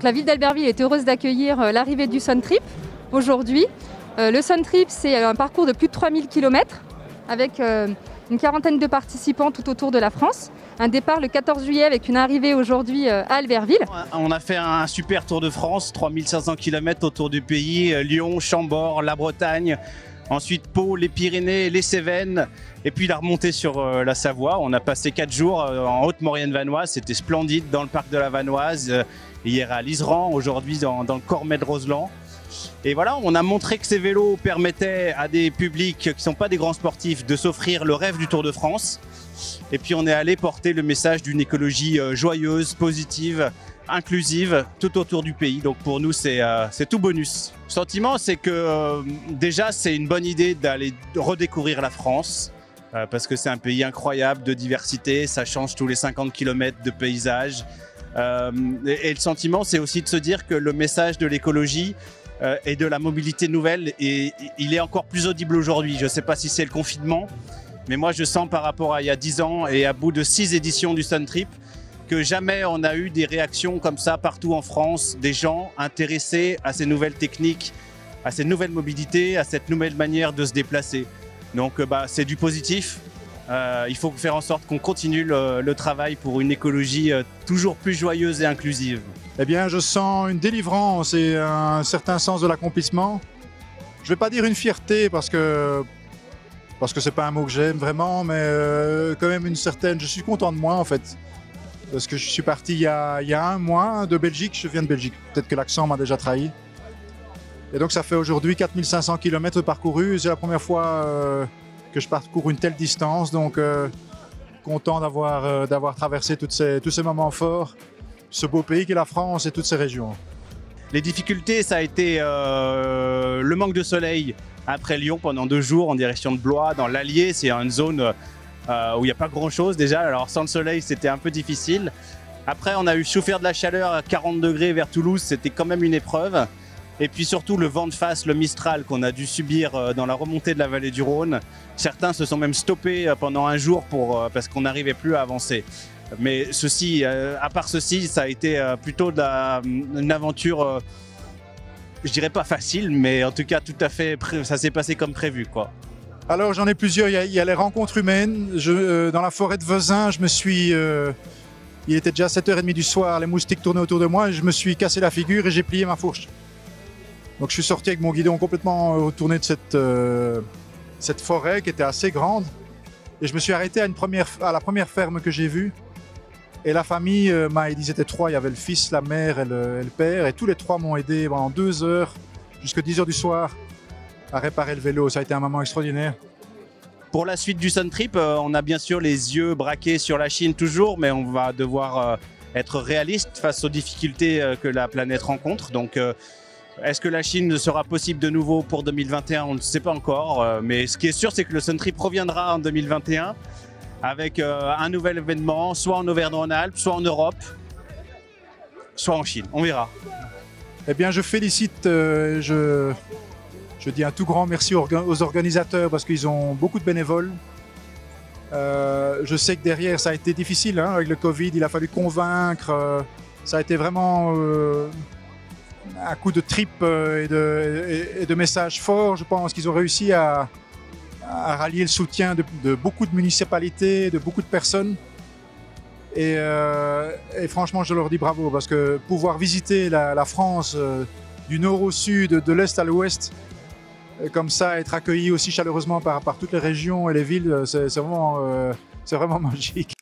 Donc la ville d'Albertville est heureuse d'accueillir l'arrivée du Sun Trip aujourd'hui. Le Sun Trip, c'est un parcours de plus de 3000 km avec une quarantaine de participants tout autour de la France. Un départ le 14 juillet avec une arrivée aujourd'hui à Albertville. On a fait un super tour de France, 3500 km autour du pays, Lyon, Chambord, la Bretagne, ensuite Pau, les Pyrénées, les Cévennes, et puis la remontée sur la Savoie. On a passé 4 jours en Haute-Maurienne-Vanoise, c'était splendide dans le parc de la Vanoise, hier à Liseran, aujourd'hui dans le Cormet de Roseland. Et voilà, on a montré que ces vélos permettaient à des publics qui ne sont pas des grands sportifs de s'offrir le rêve du Tour de France. Et puis on est allé porter le message d'une écologie joyeuse, positive, inclusive, tout autour du pays. Donc pour nous, c'est tout bonus. Le sentiment, c'est que déjà, c'est une bonne idée d'aller redécouvrir la France. Parce que c'est un pays incroyable de diversité, ça change tous les 50 km de paysage. Et le sentiment, c'est aussi de se dire que le message de l'écologie et de la mobilité nouvelle, il est encore plus audible aujourd'hui. Je ne sais pas si c'est le confinement, mais moi je sens par rapport à il y a 10 ans et à bout de 6 éditions du Sun Trip que jamais on a eu des réactions comme ça partout en France, des gens intéressés à ces nouvelles techniques, à cette nouvelle mobilité, à cette nouvelle manière de se déplacer. Donc c'est du positif. Il faut faire en sorte qu'on continue le travail pour une écologie toujours plus joyeuse et inclusive. Eh bien, je sens une délivrance et un certain sens de l'accomplissement. Je ne vais pas dire une fierté parce que c'est pas un mot que j'aime vraiment, mais quand même une certaine... Je suis content de moi en fait. Parce que je suis parti il y a un mois de Belgique, je viens de Belgique. Peut-être que l'accent m'a déjà trahi. Et donc ça fait aujourd'hui 4500 km parcourus. C'est la première fois que je parcours une telle distance, donc content d'avoir traversé tous ces moments forts, ce beau pays qu'est la France et toutes ces régions. Les difficultés, ça a été le manque de soleil après Lyon pendant 2 jours en direction de Blois, dans l'Allier. C'est une zone où il n'y a pas grand-chose déjà, alors sans le soleil, c'était un peu difficile. Après, on a eu souffert de la chaleur à 40 degrés vers Toulouse, c'était quand même une épreuve. Et puis surtout le vent de face, le Mistral qu'on a dû subir dans la remontée de la vallée du Rhône. Certains se sont même stoppés pendant un jour parce qu'on n'arrivait plus à avancer. Mais ceci, à part ceci, ça a été plutôt une aventure, je dirais pas facile, mais en tout cas tout à fait, ça s'est passé comme prévu, quoi. Alors j'en ai plusieurs, il y a les rencontres humaines. Dans la forêt de Vezin, il était déjà 7h30 du soir, les moustiques tournaient autour de moi et je me suis cassé la figure et j'ai plié ma fourche. Donc je suis sorti avec mon guidon complètement retourné de cette forêt qui était assez grande. Et je me suis arrêté à la première ferme que j'ai vue. Et la famille, ils étaient 3, il y avait le fils, la mère et le père. Et tous les 3 m'ont aidé pendant 2 heures, jusqu'à 10 h du soir, à réparer le vélo. Ça a été un moment extraordinaire. Pour la suite du Sun Trip, on a bien sûr les yeux braqués sur la Chine toujours, mais on va devoir être réaliste face aux difficultés que la planète rencontre. Donc, est-ce que la Chine sera possible de nouveau pour 2021? On ne sait pas encore, mais ce qui est sûr, c'est que le Sun Trip reviendra en 2021 avec un nouvel événement, soit en Auvergne-Rhône-Alpes, soit en Europe, soit en Chine. On verra. Eh bien, je félicite, je dis un tout grand merci aux organisateurs parce qu'ils ont beaucoup de bénévoles. Je sais que derrière, ça a été difficile avec le Covid, il a fallu convaincre. Ça a été vraiment un coup de trip et de messages forts. Je pense qu'ils ont réussi à rallier le soutien de beaucoup de municipalités, de beaucoup de personnes. Et franchement, je leur dis bravo parce que pouvoir visiter la France du nord au sud, de l'est à l'ouest, comme ça, être accueilli aussi chaleureusement par toutes les régions et les villes, c'est vraiment magique.